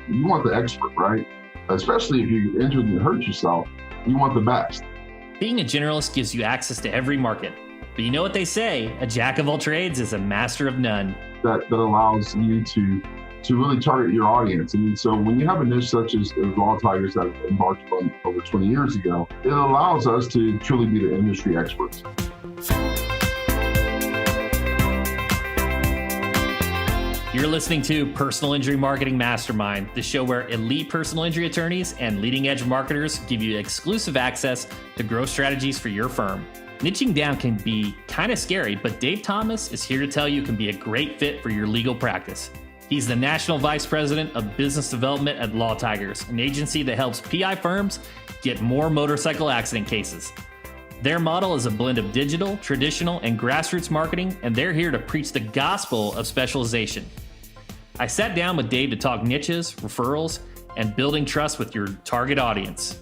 You want the expert, right? Especially if you injured and hurt yourself, you want the best. Being a generalist gives you access to every market. But you know what they say, a jack of all trades is a master of none. That allows you to really target your audience. And so when you have a niche such as Law Tigers that embarked on over 20 years ago, it allows us to truly be the industry experts. You're listening to Personal Injury Marketing Mastermind, the show where elite personal injury attorneys and leading edge marketers give you exclusive access to growth strategies for your firm. Niching down can be kind of scary, but Dave Thomas is here to tell you it can be a great fit for your legal practice. He's the National Vice President of Business Development at Law Tigers, an agency that helps PI firms get more motorcycle accident cases. Their model is a blend of digital, traditional, and grassroots marketing, and they're here to preach the gospel of specialization. I sat down with Dave to talk niches, referrals, and building trust with your target audience.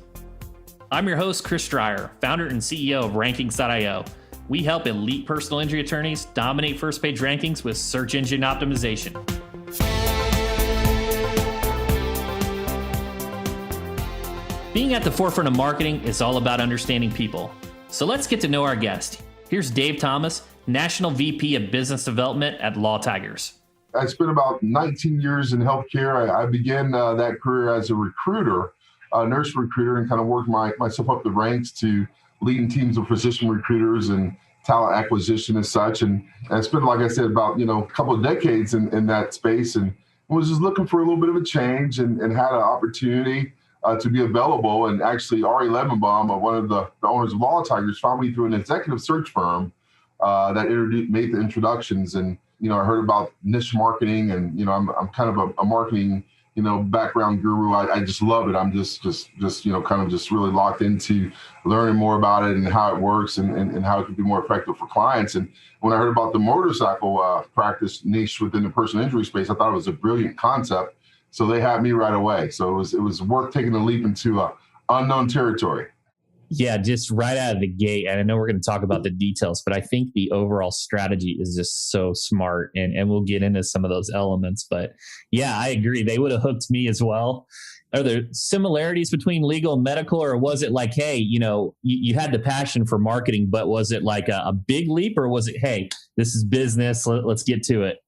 I'm your host, Chris Stryer, founder and CEO of Rankings.io. We help elite personal injury attorneys dominate first page rankings with search engine optimization. Being at the forefront of marketing is all about understanding people. So let's get to know our guest. Here's Dave Thomas, National VP of Business Development at Law Tigers. I spent about 19 years in healthcare. I began that career as a recruiter, a nurse recruiter, and kind of worked myself up the ranks to leading teams of physician recruiters and talent acquisition and such. And I spent, like I said, about a couple of decades in that space, and was just looking for a little bit of a change, and had an opportunity to be available. And actually, Ari Levenbaum, one of the owners of Law Tigers, found me through an executive search firm that made the introductions. And I heard about niche marketing, and I'm kind of a marketing background guru. I just love it. I'm just kind of just really locked into learning more about it and how it works and how it can be more effective for clients. And when I heard about the motorcycle practice niche within the personal injury space, I thought it was a brilliant concept. So they had me right away. So it was worth taking a leap into unknown territory. Yeah, just right out of the gate. And I know we're going to talk about the details, but I think the overall strategy is just so smart. And we'll get into some of those elements. But yeah, I agree. They would have hooked me as well. Are there similarities between legal and medical, or was it like, hey, you had the passion for marketing, but was it like a big leap, or was it, hey, this is business, let's get to it?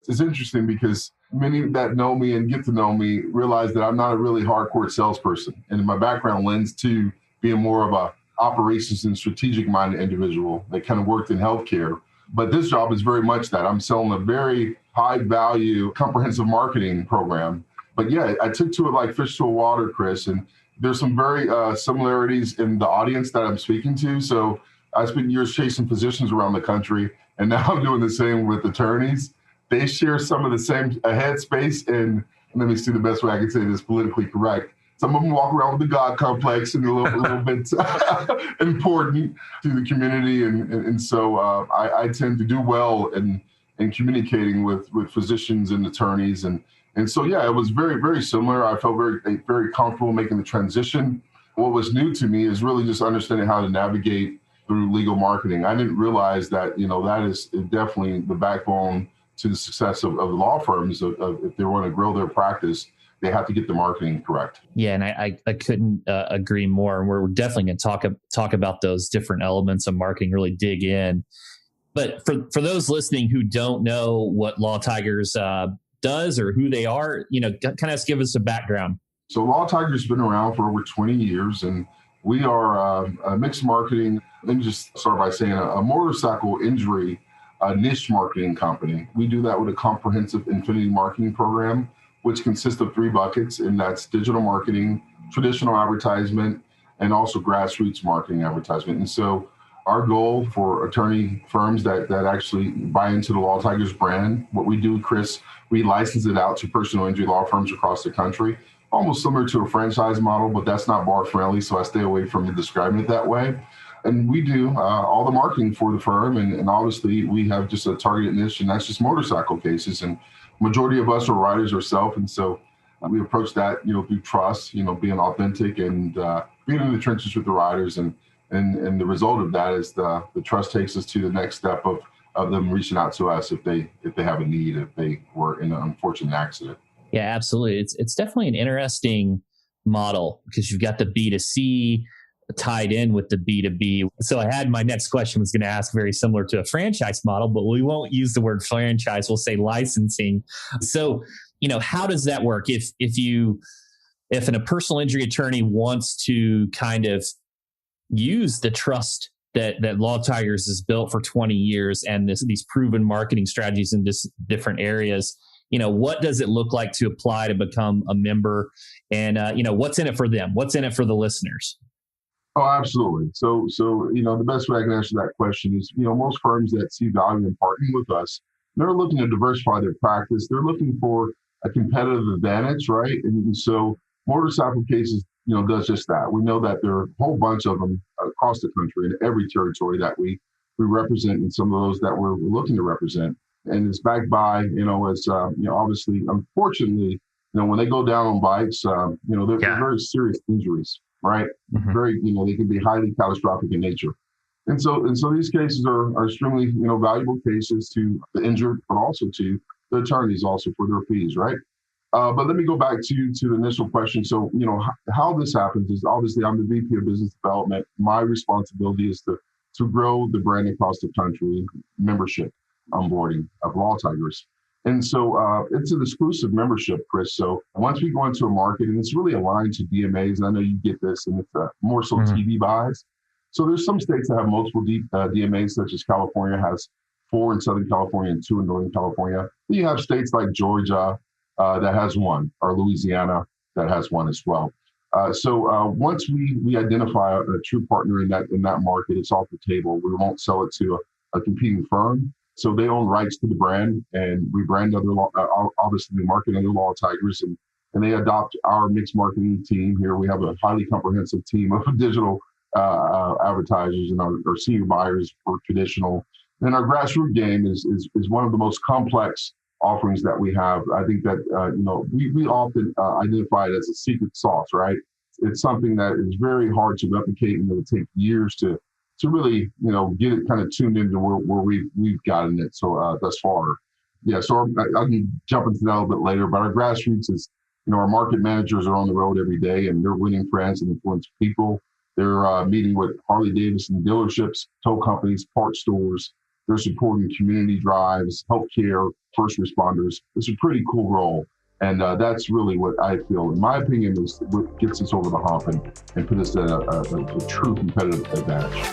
It's interesting because many that know me and get to know me realize that I'm not a really hardcore salesperson. And my background lends to being more of a operations and strategic minded individual that kind of worked in healthcare. But this job is very much that. I'm selling a very high value, comprehensive marketing program. But yeah, I took to it like fish to a water, Chris. And there's some very similarities in the audience that I'm speaking to. So I spent years chasing physicians around the country, and now I'm doing the same with attorneys. They share some of the same headspace, and let me see the best way I can say this politically correct. Some of them walk around with the God complex and a little bit important to the community. And so I tend to do well in communicating with physicians and attorneys. And so, yeah, it was very, very similar. I felt very, very comfortable making the transition. What was new to me is really just understanding how to navigate through legal marketing. I didn't realize that, that is definitely the backbone to the success of the law firms. If they want to grow their practice, they have to get the marketing correct. Yeah, and I couldn't agree more. And we're definitely going to talk about those different elements of marketing, really dig in. But for those listening who don't know what Law Tigers does or who they are, kind of give us a background. So Law Tigers has been around for over 20 years, and we are a mixed marketing. Let me just start by saying a motorcycle injury niche marketing company. We do that with a comprehensive infinity marketing program, which consists of 3 buckets, and that's digital marketing, traditional advertisement, and also grassroots marketing advertisement. And so our goal for attorney firms that actually buy into the Law Tigers brand, what we do, Chris, we license it out to personal injury law firms across the country, almost similar to a franchise model, but that's not bar friendly, so I stay away from describing it that way. And we do all the marketing for the firm, and obviously we have just a targeted niche, and that's just motorcycle cases. And majority of us are riders ourselves, and so we approach that, through trust, being authentic and being in the trenches with the riders, and the result of that is the trust takes us to the next step of them reaching out to us if they have a need, if they were in an unfortunate accident. Yeah, absolutely. It's definitely an interesting model because you've got the B2C tied in with the B2B. So I had my next question was going to ask very similar to a franchise model, but we won't use the word franchise. We'll say licensing. So, how does that work? If a personal injury attorney wants to kind of use the trust that Law Tigers has built for 20 years and these proven marketing strategies in different areas, what does it look like to apply to become a member? And, what's in it for them? What's in it for the listeners? Oh, absolutely. So, the best way I can answer that question is, most firms that see value in partnering with us, they're looking to diversify their practice. They're looking for a competitive advantage, right? And so motorcycle cases, does just that. We know that there are a whole bunch of them across the country in every territory that we represent, and some of those that we're looking to represent. And it's backed by, obviously, unfortunately, when they go down on bikes, they're very serious injuries, right? Mm-hmm. Very, they can be highly catastrophic in nature. And so these cases are extremely, valuable cases to the injured, but also to the attorneys also for their fees, right? But let me go back to the initial question. So, how this happens is obviously I'm the VP of Business Development. My responsibility is to grow the brand across the country, membership onboarding of Law Tigers. And so it's an exclusive membership, Chris. So once we go into a market, and it's really aligned to DMAs, and I know you get this, and it's more so TV buys. So there's some states that have multiple DMAs, such as California has 4 in Southern California and 2 in Northern California. Then you have states like Georgia that has 1, or Louisiana that has 1 as well. So once we identify a true partner in that market, it's off the table. We won't sell it to a competing firm. So they own rights to the brand, and we brand obviously we market under Law Tigers, and they adopt our mixed marketing team here. We have a highly comprehensive team of digital advertisers and our senior buyers for traditional. And our grassroots game is one of the most complex offerings that we have. I think that, we often identify it as a secret sauce, right? It's something that is very hard to replicate, and it would take years to really, get it kind of tuned into where we've gotten it. So thus far. Yeah, so I can jump into that a little bit later, but our grassroots is, our market managers are on the road every day, and they're winning friends and influence people. They're meeting with Harley Davidson dealerships, tow companies, parts stores. They're supporting community drives, healthcare, first responders. It's a pretty cool role. And that's really what I feel, in my opinion, is what gets us over the hump and put us at a true competitive advantage.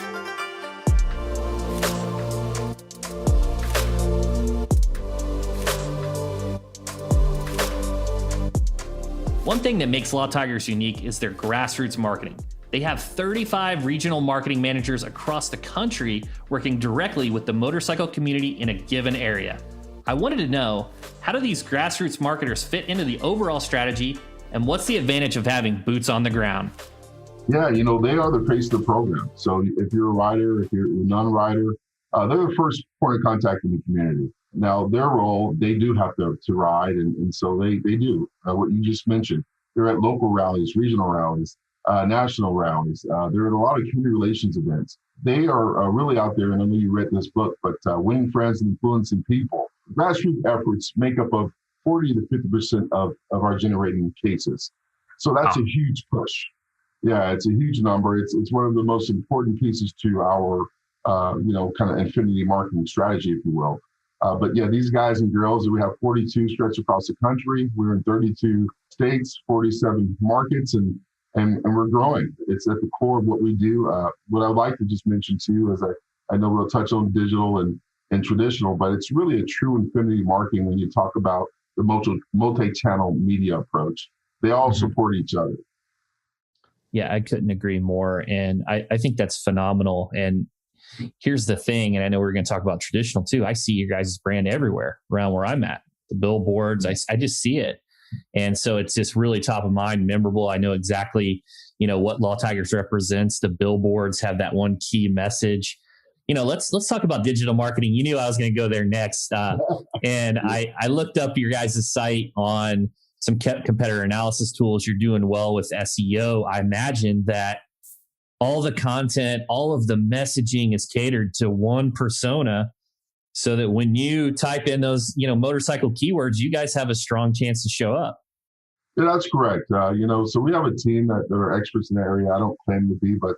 One thing that makes Law Tigers unique is their grassroots marketing. They have 35 regional marketing managers across the country working directly with the motorcycle community in a given area. I wanted to know, how do these grassroots marketers fit into the overall strategy, and what's the advantage of having boots on the ground? Yeah, they are the face of the program. So if you're a rider, if you're a non-rider, they're the first point of contact in the community. Now, their role, they do have to ride, and so they do what you just mentioned. They're at local rallies, regional rallies, national rallies. They're at a lot of community relations events. They are really out there, and I know you read this book, but winning friends and influencing people. Grassroots efforts make up of 40 to 50% of our generating cases. So that's a huge push. Yeah, it's a huge number. It's one of the most important pieces to our, kind of infinity marketing strategy, if you will. But yeah, these guys and girls, we have 42 stretched across the country. We're in 32 states, 47 markets, and we're growing. It's at the core of what we do. What I'd like to just mention too is I know we'll touch on digital and traditional, but it's really a true infinity marketing when you talk about the multi-channel media approach. They all support each other. Yeah, I couldn't agree more. And I think that's phenomenal. And here's the thing, and I know we're going to talk about traditional too. I see your guys' brand everywhere around where I'm at. The billboards, I just see it. And so it's just really top of mind, memorable. I know exactly, what Law Tigers represents. The billboards have that one key message. Let's talk about digital marketing. You knew I was going to go there next. And I looked up your guys' site on some competitor analysis tools. You're doing well with SEO. I imagine that all the content, all of the messaging is catered to one persona. so that when you type in those, motorcycle keywords, you guys have a strong chance to show up. Yeah, that's correct. So we have a team that are experts in the area. I don't claim to be, but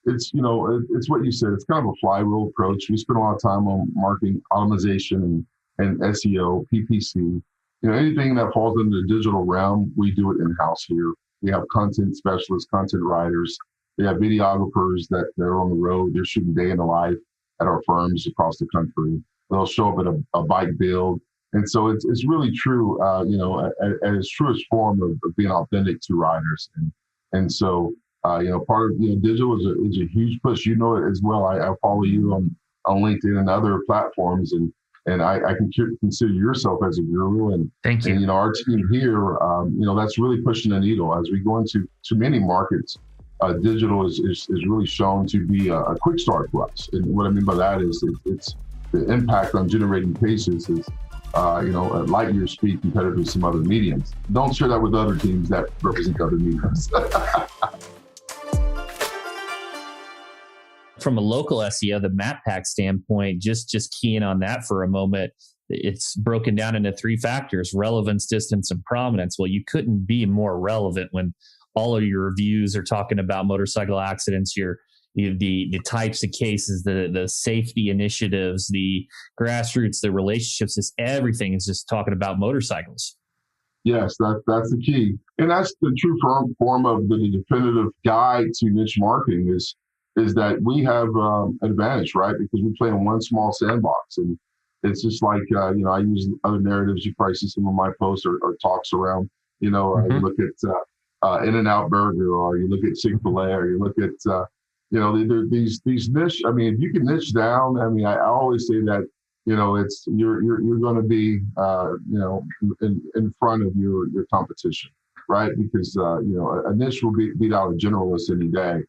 it's what you said. It's kind of a flywheel approach. We spend a lot of time on marketing optimization and SEO, PPC. Anything that falls into the digital realm, we do it in-house here. We have content specialists, content writers. We have videographers that are on the road. They're shooting day in the life at our firms across the country. They'll show up at a bike build. And so it's really true, at its truest form of being authentic to riders. And so, part of digital is a huge push. You know it as well. I follow you on LinkedIn and other platforms, and I can consider yourself as a guru. And thank you. And our team here, that's really pushing the needle as we go into many markets. Digital is really shown to be a quick start for us. And what I mean by that is it's the impact on generating cases is at light year speed compared to some other mediums. Don't share that with other teams that represent other mediums. From a local SEO, the map pack standpoint, just keying on that for a moment, it's broken down into 3 factors: relevance, distance, and prominence. Well, you couldn't be more relevant when all of your reviews are talking about motorcycle accidents, the types of cases, the safety initiatives, the grassroots, the relationships, everything is just talking about motorcycles. Yes, that's the key. And that's the true form of the definitive guide to niche marketing is that we have an advantage, right? Because we play in one small sandbox. And it's just like, I use other narratives. You probably see some of my posts or talks around, you look at In-N-Out Burger, or you look at Chick-fil-A, or you look at, these niche. I mean, if you can niche down, I mean, I always say that, it's you're going to be, in front of your competition, right? Because a niche will beat out a generalist any day.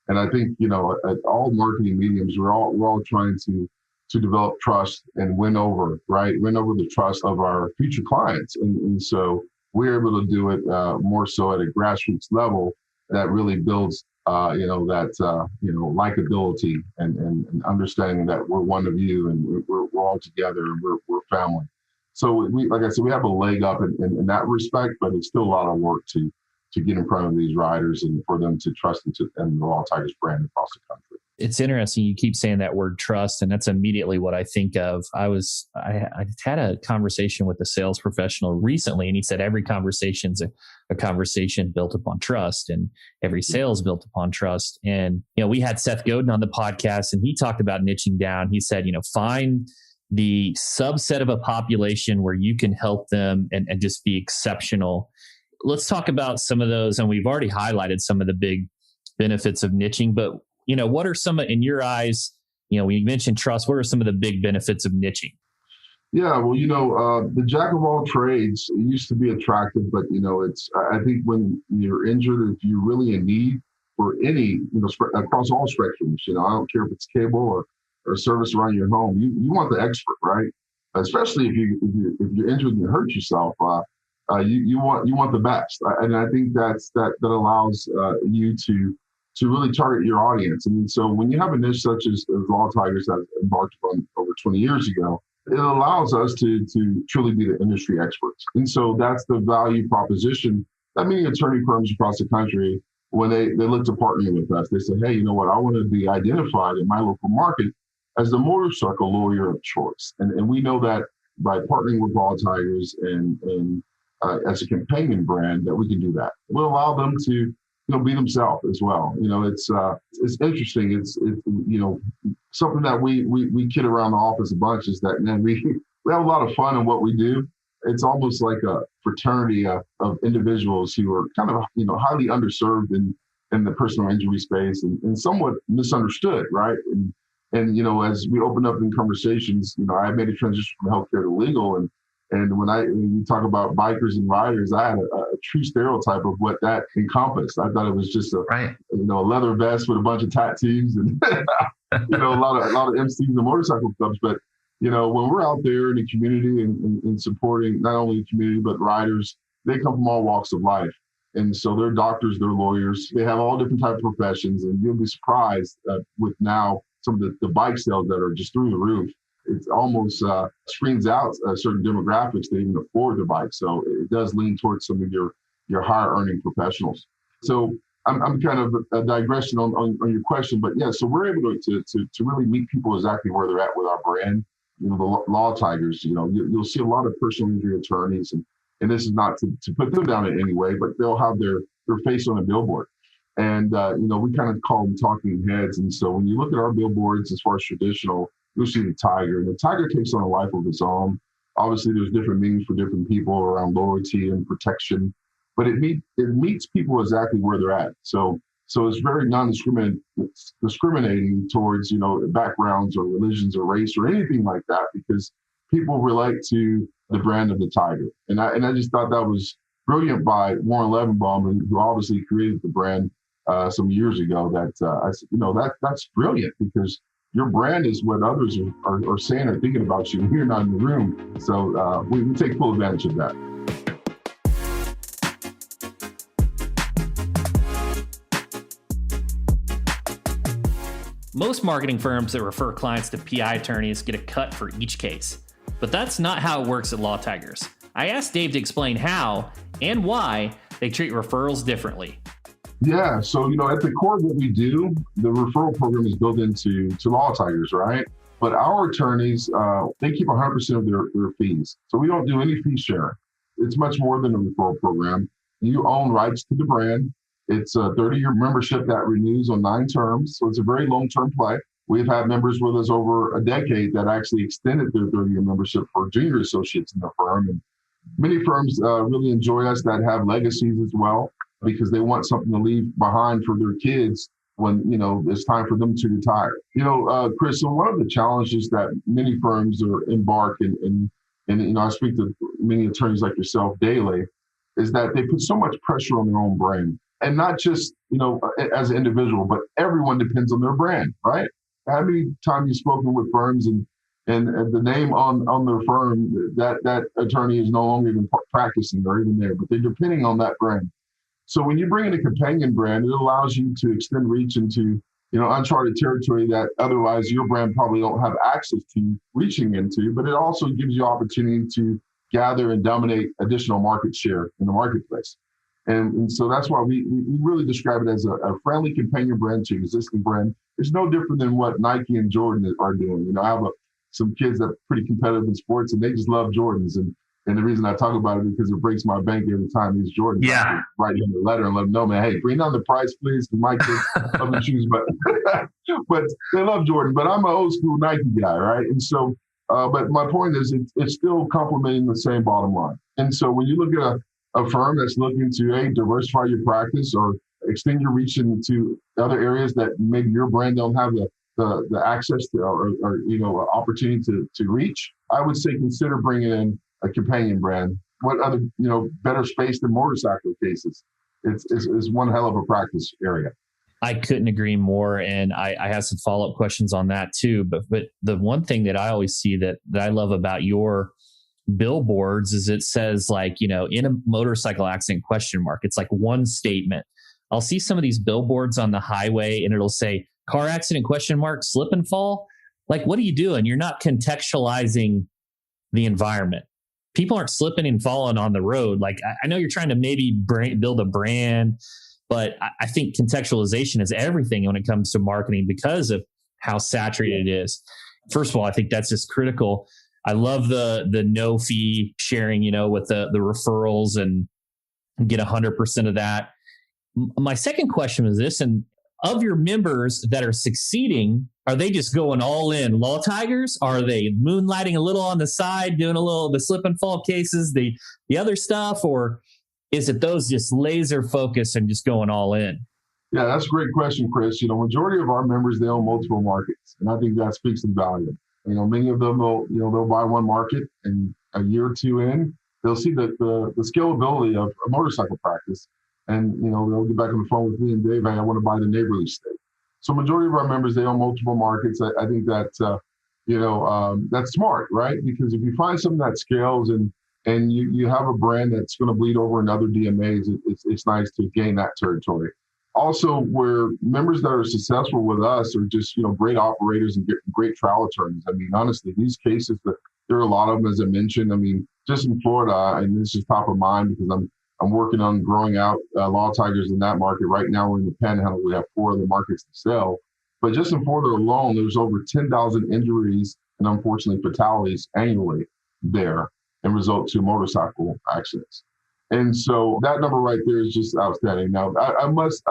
And I think at all marketing mediums, we're all trying to develop trust and win over the trust of our future clients, and so we're able to do it more so at a grassroots level that really builds likability and understanding that we're one of you and we're all together and we're family. So we, like I said, we have a leg up in that respect, but it's still a lot of work to get in front of these riders and for them to trust and the Loyal Tigers brand across the country. It's interesting. You keep saying that word trust, and that's immediately what I think of. I had a conversation with a sales professional recently, and he said every conversation's a conversation built upon trust, and every sale is built upon trust. And, we had Seth Godin on the podcast, and he talked about niching down. He said, find the subset of a population where you can help them and just be exceptional. Let's talk about some of those. And we've already highlighted some of the big benefits of niching, but what are some, in your eyes, we mentioned trust, what are some of the big benefits of niching? Yeah, well, the jack of all trades used to be attractive, but, I think when you're injured, if you're really in need for any, across all spectrums, I don't care if it's cable or service around your home, you want the expert, right? Especially if you're injured and you hurt yourself, you want the best. And I think that allows you to really target your audience. And so when you have a niche such as Loyal Tigers that embarked on over 20 years ago, it allows us to truly be the industry experts. And so that's the value proposition that many attorney firms across the country, when they look to partner with us, they say, hey, you know what, I want to be identified in my local market as the motorcycle lawyer of choice. And we know that by partnering with Loyal Tigers and as a companion brand, that we can do that. We'll allow them to be themselves as well. It's interesting. It's something that we kid around the office a bunch is that, man, we have a lot of fun in what we do. It's almost like a fraternity of individuals who are kind of, highly underserved in the personal injury space and somewhat misunderstood, right? And as we open up in conversations, I made a transition from healthcare to legal, and when you talk about bikers and riders, I had a true stereotype of what that encompassed. I thought it was just a leather vest with a bunch of tattoos and a lot of MCs and motorcycle clubs. But when we're out there in the community and supporting not only the community but riders, they come from all walks of life, and so they're doctors, they're lawyers, they have all different types of professions, and you'll be surprised with now some of the bike sales that are just through the roof. it almost screens out certain demographics that even afford the bike. So it does lean towards some of your higher earning professionals. So I'm kind of a digression on your question, but yeah, so we're able to really meet people exactly where they're at with our brand. You know, the law tigers, you know, you'll see a lot of personal injury attorneys, and this is not to put them down in any way, but they'll have their face on a billboard. And, you know, we kind of call them talking heads. And so when you look at our billboards, as far as traditional, you'll see the tiger, and the tiger takes on a life of its own. Obviously, there's different meanings for different people around loyalty and protection, but it meets people exactly where they're at. So it's very discriminating towards, you know, backgrounds or religions or race or anything like that, because people relate to the brand of the tiger. And I just thought that was brilliant by Warren Levenbaum, who obviously created the brand some years ago. That's brilliant, because your brand is what others are saying or thinking about you when you're not in the room. So we take full advantage of that. Most marketing firms that refer clients to PI attorneys get a cut for each case. But that's not how it works at Law Tigers. I asked Dave to explain how and why they treat referrals differently. Yeah, so, you know, at the core of what we do, the referral program is built into Law Tigers, right? But our attorneys, they keep 100% of their fees. So we don't do any fee sharing. It's much more than a referral program. You own rights to the brand. It's a 30-year membership that renews on 9 terms. So it's a very long-term play. We've had members with us over a decade that actually extended their 30-year membership for junior associates in the firm. And many firms really enjoy us that have legacies as well, because they want something to leave behind for their kids when, you know, it's time for them to retire. You know, Chris, so one of the challenges that many firms are embark in, and, you know, I speak to many attorneys like yourself daily, is that they put so much pressure on their own brand. And not just, you know, as an individual, but everyone depends on their brand, right? How many times you've spoken with firms and the name on their firm, that attorney is no longer even practicing or even there, but they're depending on that brand. So when you bring in a companion brand, it allows you to extend reach into, you know, uncharted territory that otherwise your brand probably don't have access to reaching into, but it also gives you opportunity to gather and dominate additional market share in the marketplace. And so that's why we really describe it as a friendly companion brand to existing brand. It's no different than what Nike and Jordan are doing. You know, I have some kids that are pretty competitive in sports, and they just love Jordans. And the reason I talk about it is because it breaks my bank every time these Jordans. Yeah. Write him a letter and let them know, man, hey, bring down the price, please, because my kids love the shoes. But they love Jordan. But I'm an old school Nike guy, right? And so, but my point is, it's still complementing the same bottom line. And so when you look at a firm that's looking to diversify your practice or extend your reach into other areas that maybe your brand don't have the access to or you know, opportunity to reach, I would say consider bringing in a companion brand. What other, you know, better space than motorcycle cases? It's one hell of a practice area. I couldn't agree more. And I have some follow-up questions on that too. But the one thing that I always see that I love about your billboards is it says, like, you know, in a motorcycle accident ? It's like one statement. I'll see some of these billboards on the highway and it'll say car accident ? Slip and fall. Like, what are you doing? You're not contextualizing the environment. People aren't slipping and falling on the road. Like, I know you're trying to maybe build a brand, but I think contextualization is everything when it comes to marketing because of how saturated it is. First of all, I think that's just critical. I love the no fee sharing, you know, with the referrals and get 100% of that. My second question is this, and of your members that are succeeding, are they just going all in Law Tigers? Are they moonlighting a little on the side, doing a little the slip and fall cases, the other stuff, or is it those just laser focused and just going all in? Yeah, that's a great question, Chris. You know, majority of our members, they own multiple markets, and I think that speaks to value. You know, many of them they'll buy one market, and a year or two in, they'll see the scalability of a motorcycle practice. And, you know, they'll get back on the phone with me and Dave, hey, I want to buy the neighborly state. So majority of our members, they own multiple markets. I think that, that's smart, right? Because if you find something that scales and you have a brand that's going to bleed over in other DMAs, it's nice to gain that territory. Also, where members that are successful with us are just, great operators and great trial attorneys. I mean, honestly, these cases, there are a lot of them, as I mentioned. I mean, just in Florida, and this is top of mind because I'm working on growing out Law Tigers in that market. Right now, we're in the Panhandle. We have 4 other markets to sell. But just in Florida alone, there's over 10,000 injuries and unfortunately fatalities annually there and result to motorcycle accidents. And so that number right there is just outstanding. Now, I must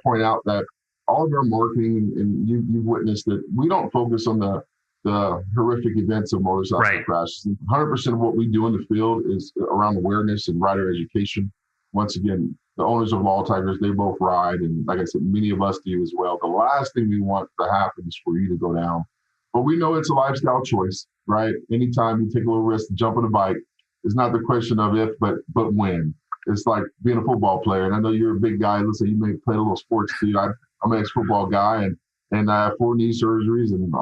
point out that all of our marketing, and you've witnessed it, we don't focus on the horrific events of motorcycle crashes. 100% of what we do in the field is around awareness and rider education. Once again, the owners of Law Tigers, they both ride. And like I said, many of us do as well. The last thing we want to happen is for you to go down. But we know it's a lifestyle choice, right? Anytime you take a little risk to jump on a bike, it's not the question of if, but when. It's like being a football player. And I know you're a big guy. Listen, you may play a little sports too. I'm an ex-football guy, and I have 4 knee surgeries and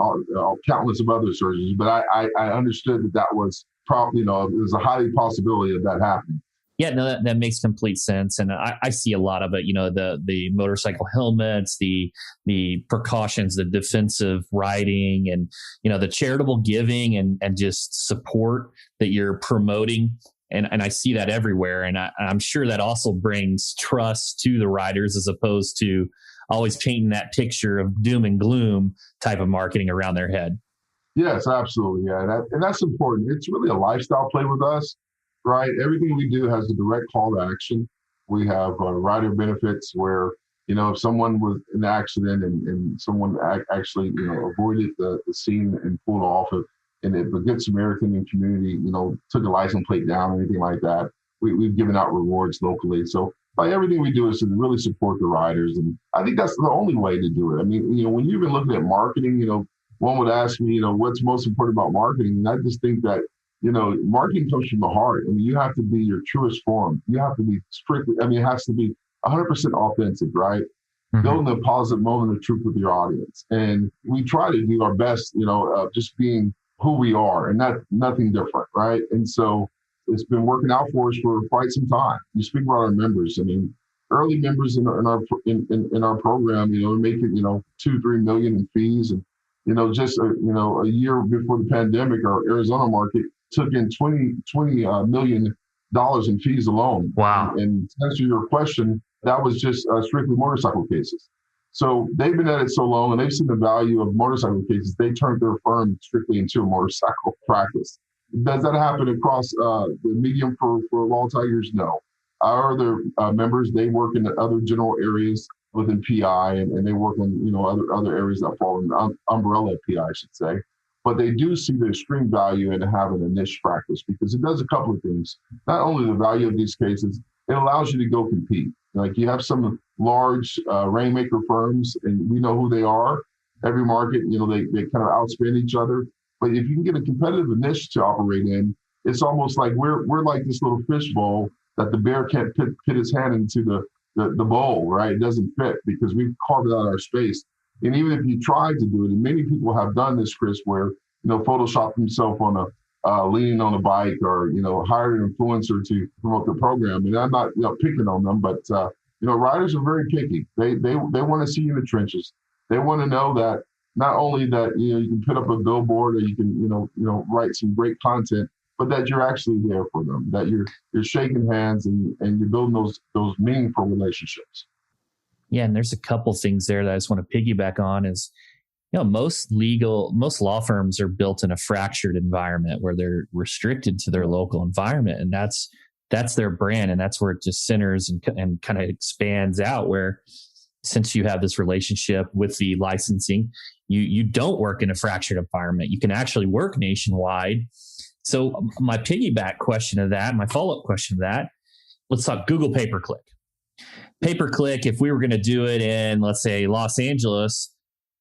countless of other surgeries. But I understood that was probably, there's a high possibility of that happening. Yeah, no, that makes complete sense. And I see a lot of it, the motorcycle helmets, the precautions, the defensive riding, and, the charitable giving and just support that you're promoting. And I see that everywhere. And I'm sure that also brings trust to the riders as opposed to always painting that picture of doom and gloom type of marketing around their head. Yes, absolutely. Yeah. And that's important. It's really a lifestyle play with us. Right. Everything we do has a direct call to action. We have rider benefits where, if someone was in an accident and someone actually, avoided the scene and pulled off of, and if a good Samaritan in community, took a license plate down or anything like that, we've given out rewards locally. So by everything we do is to really support the riders. And I think that's the only way to do it. I mean, when you've been looking at marketing, one would ask me, what's most important about marketing? And I just think that, marketing comes from the heart. I mean, you have to be your truest form. You have to be it has to be 100% authentic, right? Mm-hmm. Building a positive moment of truth with your audience. And we try to do our best, just being who we are and nothing different, right? And so it's been working out for us for quite some time. You speak about our members. I mean, early members in our program, making, 2-3 million in fees. And, just, a year before the pandemic, our Arizona market took in $20 million in fees alone. Wow. And to answer your question, that was just strictly motorcycle cases. So they've been at it so long and they've seen the value of motorcycle cases, they turned their firm strictly into a motorcycle practice. Does that happen across the medium for Law Tigers? No. Our other members, they work in other general areas within PI and they work on, other areas that fall in the umbrella of PI, I should say. But they do see the extreme value in having a niche practice because it does a couple of things. Not only the value of these cases, it allows you to go compete. Like you have some large rainmaker firms and we know who they are. Every market, they kind of outspend each other. But if you can get a competitive niche to operate in, it's almost like we're like this little fish bowl that the bear can't put his hand into the bowl, right? It doesn't fit because we've carved out our space. And even if you tried to do it, and many people have done this, Chris, where, Photoshop himself on leaning on a bike or, hired an influencer to promote the program. And I'm not picking on them, but, riders are very picky. They want to see you in the trenches. They want to know that not only that, you can put up a billboard or you can, write some great content, but that you're actually there for them, that you're shaking hands and you're building those meaningful relationships. Yeah. And there's a couple things there that I just want to piggyback on is, most law firms are built in a fractured environment where they're restricted to their local environment. And that's their brand. And that's where it just centers and kind of expands out where since you have this relationship with the licensing, you don't work in a fractured environment. You can actually work nationwide. So my piggyback question of that, my follow-up question of that, let's talk Google pay-per-click. Pay-per-click, if we were going to do it in, let's say, Los Angeles,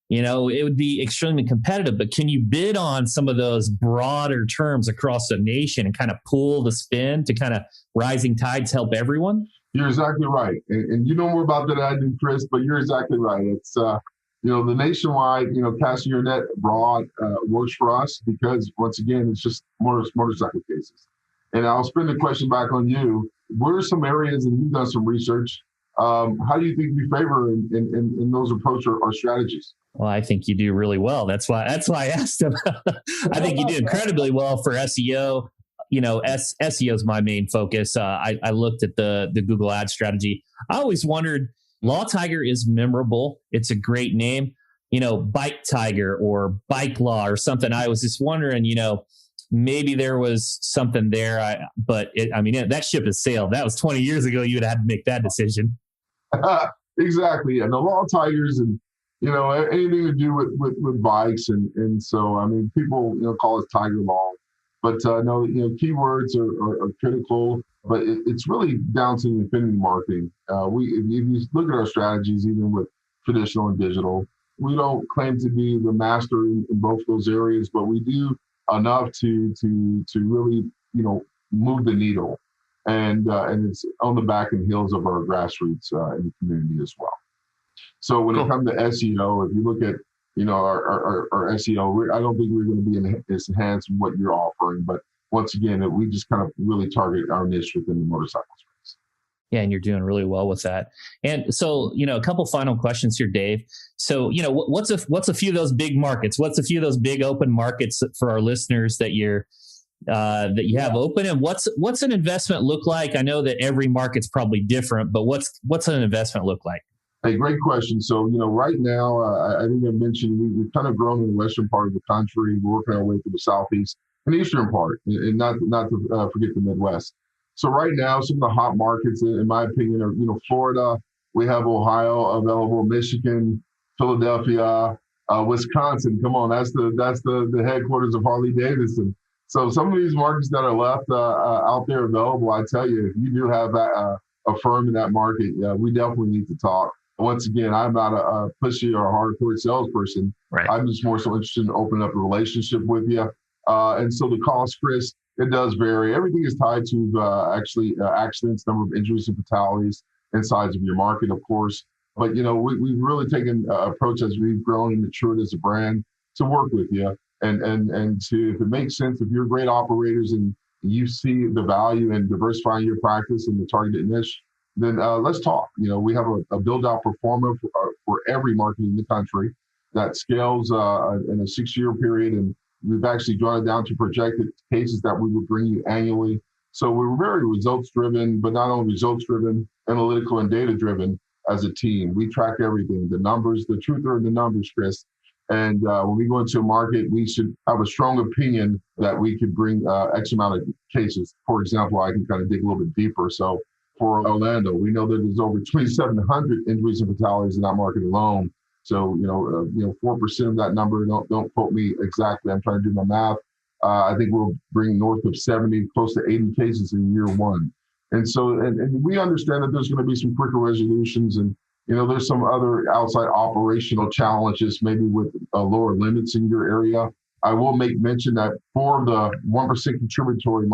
it would be extremely competitive. But can you bid on some of those broader terms across the nation and kind of pull the spin to kind of rising tides help everyone? You're exactly right. And you know more about that than I do, Chris, but you're exactly right. It's, the nationwide, casting your net broad works for us because, once again, it's just motorcycle cases. And I'll spin the question back on you. What are some areas, and you've done some research, How do you think we favor in those approach or strategies? Well, I think you do really well. That's why I asked him. I think you do incredibly well for SEO. SEO is my main focus. I looked at the Google ad strategy. I always wondered, Law Tiger is memorable. It's a great name, Bike Tiger or Bike Law or something. I was just wondering, maybe there was something there. But that ship has sailed. That was 20 years ago. You would have had to make that decision. Exactly. And the Law Tigers and, anything to do with bikes. And so, people, call it Tiger Law. But no, keywords are critical, but it's really down to the affinity marketing. If you look at our strategies, even with traditional and digital, we don't claim to be the master in both those areas, but we do enough to really, move the needle. And it's on the back and heels of our grassroots in the community as well. So when it comes to SEO, if you look at our SEO, I don't think we're going to be as enhanced in what you're offering. But once again, we just kind of really target our niche within the motorcycle space. Yeah, and you're doing really well with that. And so, a couple final questions here, Dave. So, what's a few of those big markets? What's a few of those big open markets for our listeners that you have open, and what's an investment look like? I know that every market's probably different, but what's an investment look like? Hey, great question. So, right now, I think I mentioned we've kind of grown in the western part of the country. We're working our way through the southeast and eastern part, and not to forget the Midwest. So right now, some of the hot markets, in my opinion, are Florida. We have Ohio available, Michigan, Philadelphia, Wisconsin. Come on, that's the headquarters of Harley Davidson. So some of these markets that are left out there available, I tell you, if you do have a firm in that market, we definitely need to talk. Once again, I'm not a pushy or hardcore salesperson. Right. I'm just more so interested in opening up a relationship with you. And so the cost, Chris, it does vary. Everything is tied to accidents, number of injuries and fatalities, and size of your market, of course. But, we've really taken an approach as we've grown and matured as a brand to work with you. And to, if it makes sense, if you're great operators and you see the value in diversifying your practice in the targeted niche, then let's talk. We have a build-out performer for every market in the country that scales in a 6-year period. And we've actually drawn it down to projected cases that we would bring you annually. So we're very results-driven, but not only results-driven, analytical and data-driven as a team. We track everything, the numbers, the truth are in the numbers, Chris. And when we go into a market, we should have a strong opinion that we could bring X amount of cases. For example, I can kind of dig a little bit deeper. So for Orlando, we know that there's over 2,700 injuries and fatalities in that market alone. So, 4% of that number, don't quote me exactly. I'm trying to do my math. I think we'll bring north of 70, close to 80 cases in year one. And so, and we understand that there's going to be some quicker resolutions and, there's some other outside operational challenges, maybe with lower limits in your area. I will make mention that for the 1% contributory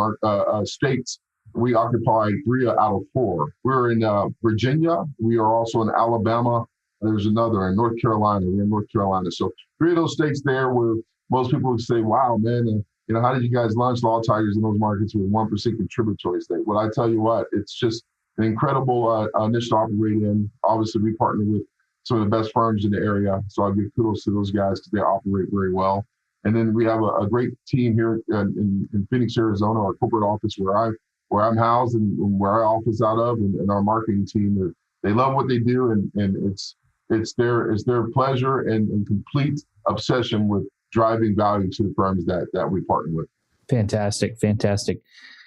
states, we occupy 3 out of 4. We're in Virginia. We are also in Alabama. There's another in North Carolina. We're in North Carolina. So 3 of those states there where most people would say, wow, man, how did you guys launch Law Tigers in those markets with 1% contributory state? Well, I tell you what, it's just an incredible niche to operate in. Obviously, we partner with some of the best firms in the area. So I give kudos to those guys because they operate very well. And then we have a great team here in Phoenix, Arizona, our corporate office where I'm housed and where our office out of, and our marketing team. They love what they do, and it's their pleasure and complete obsession with driving value to the firms that we partner with. Fantastic.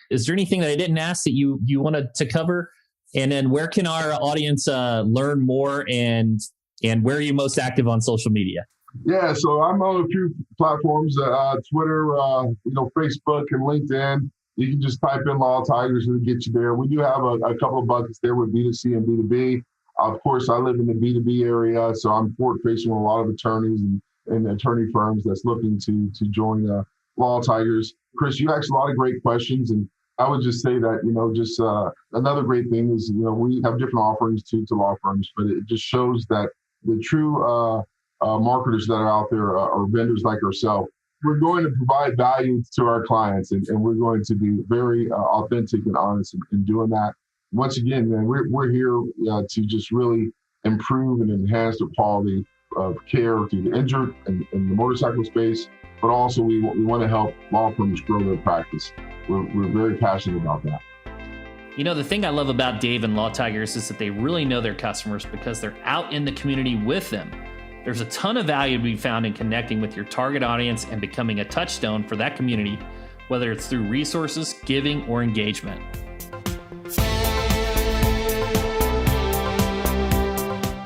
Is there anything that I didn't ask that you wanted to cover? And then where can our audience learn more, and where are you most active on social media? Yeah, so I'm on a few platforms, Twitter, Facebook and LinkedIn. You can just type in Law Tigers and it'll get you there. We do have a couple of buckets there with B2C and B2B. Of course, I live in the B2B area, so I'm forward-facing with a lot of attorneys and attorney firms that's looking to join Law Tigers. Chris, you asked a lot of great questions, and I would just say that, another great thing is, we have different offerings to law firms, but it just shows that the true marketers that are out there are vendors like ourselves. We're going to provide value to our clients, and we're going to be very authentic and honest in doing that. once again, man, we're here to just really improve and enhance the quality of care to the injured in the motorcycle space, but also we want to help law firms grow their practice. We're very passionate about that. You know, the thing I love about Dave and Law Tigers is that they really know their customers because they're out in the community with them. There's a ton of value to be found in connecting with your target audience and becoming a touchstone for that community, whether it's through resources, giving, or engagement.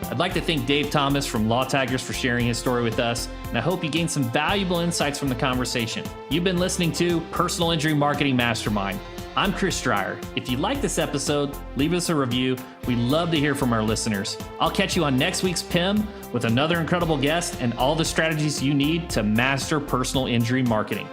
I'd like to thank Dave Thomas from Law Tigers for sharing his story with us, and I hope you gained some valuable insights from the conversation. You've been listening to Personal Injury Marketing Mastermind. I'm Chris Dreyer. If you like this episode, leave us a review. We love to hear from our listeners. I'll catch you on next week's PIM with another incredible guest and all the strategies you need to master personal injury marketing.